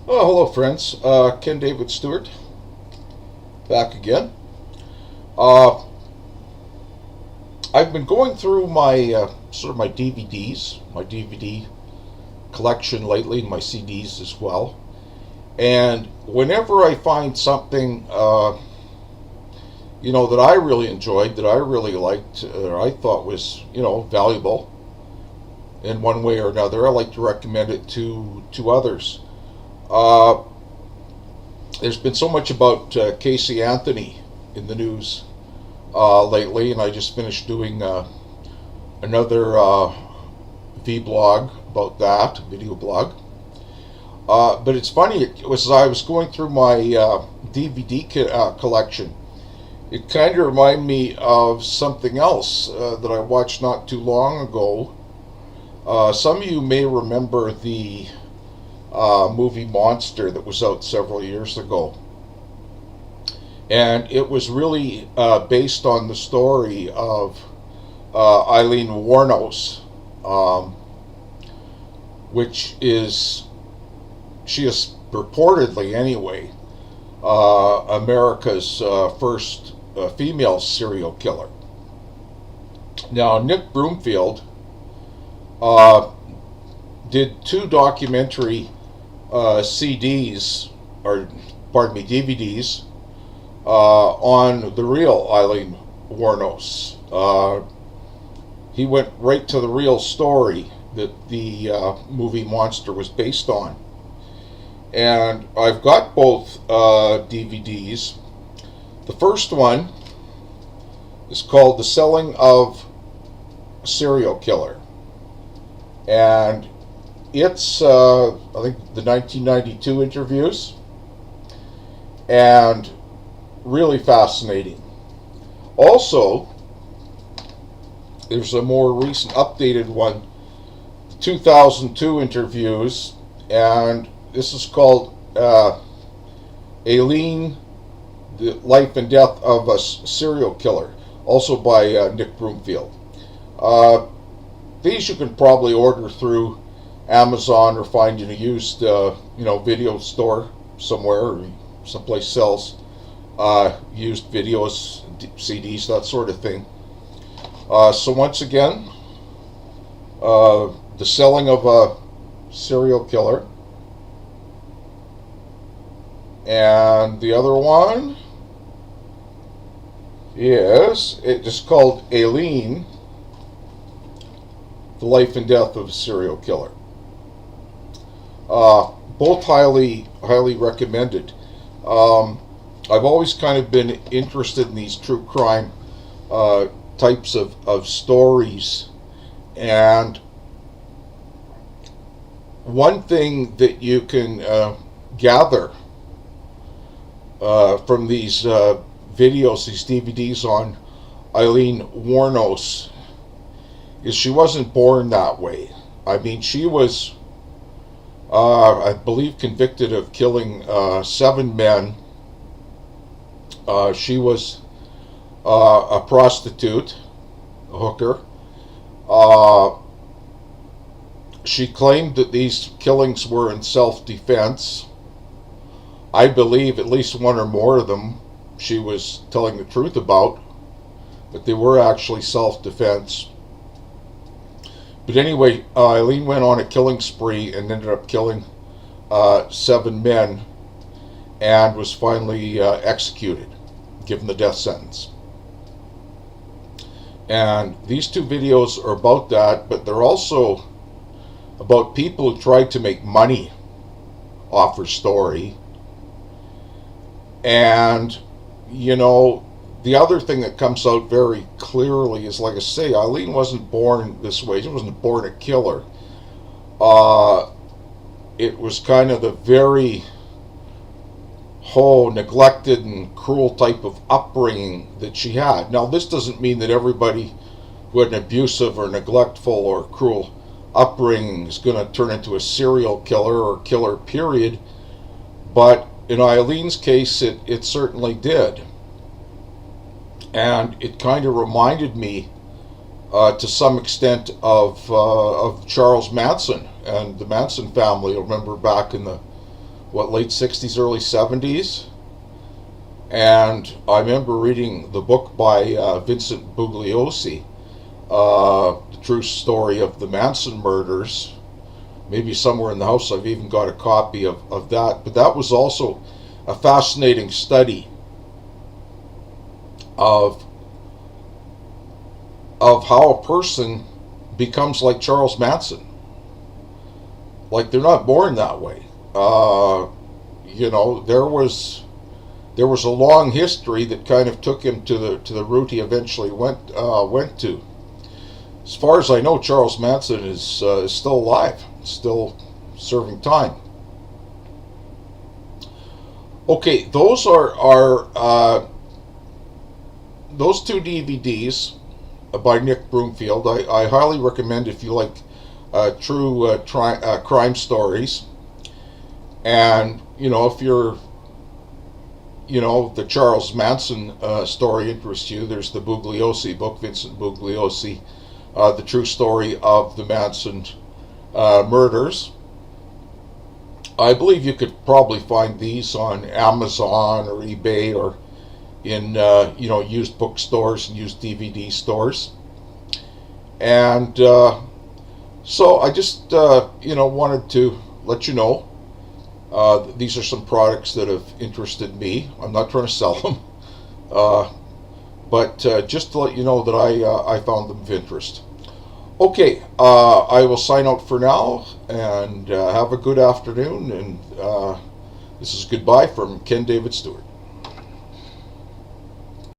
Oh, hello, friends. Ken David Stewart, back again. Uh, I've been going through my sort of my DVDs, my DVD collection lately, and my CDs as well. And whenever I find something, that I really enjoyed, that I really liked, or I thought was, valuable in one way or another, I like to recommend it to others. Uh, there's been so much about Casey Anthony in the news lately, and I just finished doing another vlog about that, video blog. But it's funny, it was as I was going through my DVD collection, it kind of reminded me of something else that I watched not too long ago. Some of you may remember the movie Monster that was out several years ago. And it was really based on the story of Eileen Wuornos, um, which is, she is reportedly anyway, America's first female serial killer. Now, Nick Broomfield uh, did two documentary CDs, or pardon me, DVDs, on the real Eileen Wuornos. He went right to the real story that the movie Monster was based on. And I've got both DVDs. The first one is called The Selling of a Serial Killer. And it's, I think, the 1992 interviews. And really fascinating. Also, there's a more recent updated one, 2002 interviews, and this is called Aileen, the Life and Death of a Serial Killer, also by Nick Broomfield. These you can probably order through Amazon or find in a used video store somewhere, or someplace sells used videos, CDs, that sort of thing. So once again, The Selling of a Serial Killer. And the other one is, it is called Aileen, The Life and Death of a Serial Killer. Both highly recommended. I've always kind of been interested in these true crime types of stories. And one thing that you can gather from these videos, these DVDs on Eileen Wuornos, is she wasn't born that way. I mean, she was, I believe, convicted of killing 7 men. She was a prostitute, a hooker. She claimed that these killings were in self-defense. I believe at least one or more of them she was telling the truth about, but they were actually self-defense. But anyway, Eileen went on a killing spree and ended up killing 7 men, and was finally executed, given the death sentence. And these two videos are about that, but they're also about people who tried to make money off her story. And, the other thing that comes out very clearly is, like I say, Eileen wasn't born this way. She wasn't born a killer. It was kind of the very neglected and cruel type of upbringing that she had. Now, this doesn't mean that everybody who had an abusive or neglectful or cruel upbringing is going to turn into a serial killer or killer, period. But in Eileen's case, it certainly did. And it kind of reminded me, to some extent, of Charles Manson and the Manson family. I remember back in the late 60s, early 70s. And I remember reading the book by Vincent Bugliosi, The True Story of the Manson Murders. Maybe somewhere in the house I've even got a copy of that. But that was also a fascinating study of how a person becomes like Charles Manson. Like, they're not born that way. There was a long history that kind of took him to the route he eventually went to. As far as I know, Charles Manson is still alive, still serving time. Okay, those are those two DVDs by Nick Broomfield. I highly recommend if you like true crime stories, and if you're the Charles Manson story interests you, there's the Bugliosi book, Vincent Bugliosi, The True Story of the Manson Murders. I believe you could probably find these on Amazon or eBay or in used bookstores and used DVD stores. And so I just wanted to let you know these are some products that have interested me. I'm not trying to sell them, but just to let you know that I found them of interest. Okay, I will sign out for now, and have a good afternoon, and this is goodbye from Ken David Stewart.